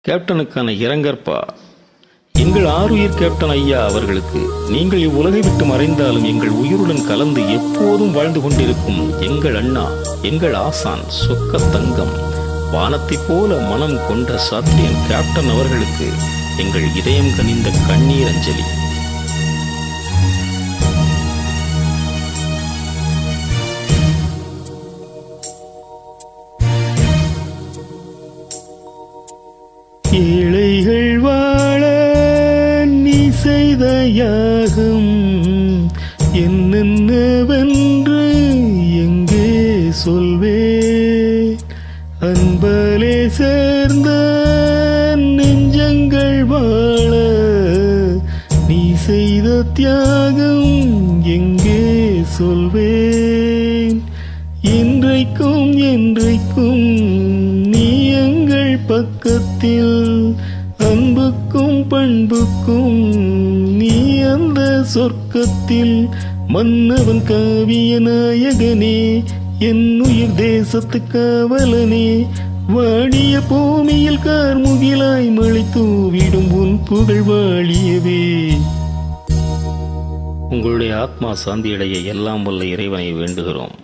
கேப்டனுக்கான இரங்கற்பா. எங்கள் ஆருயிர் கேப்டன் ஐயா அவர்களுக்கு நீங்கள் இவ்வுலகை விட்டு மறைந்தாலும் எங்கள் உயிருடன் கலந்து எப்போதும் வாழ்ந்து கொண்டிருக்கும் எங்கள் அண்ணா, எங்கள் ஆசான், சொக்க தங்கம், வானத்தைப் போல மனம் கொண்ட சாத்தியன் கேப்டன் அவர்களுக்கு எங்கள் இதயம் கனிந்த கண்ணீர் அஞ்சலி. ஏழைகள் வாழ நீ செய்த யாகம் என்னென்னவென்று எங்கே சொல்வே? அன்பாலே சேர்ந்த நெஞ்சங்கள் வாழ நீ செய்த தியாகம் எங்கே சொல்வேன்? இன்றைக்கும் என்றைக்கும் நீ எங்கள் பக்கத்தில், அன்புக்கும் பண்புக்கும் நீ அந்த சொர்க்கத்தில். மன்னவன் காவிய நாயகனே, என் உயிர் தேசத்து காவலனே, வாடிய பூமியில் கார்முகிலாய் மழை தூவிடும் உன் புகழ் வாழியவே. உங்களுடைய ஆத்மா சாந்தியடைய எல்லாம் வல்ல இறைவனை வேண்டுகிறோம்.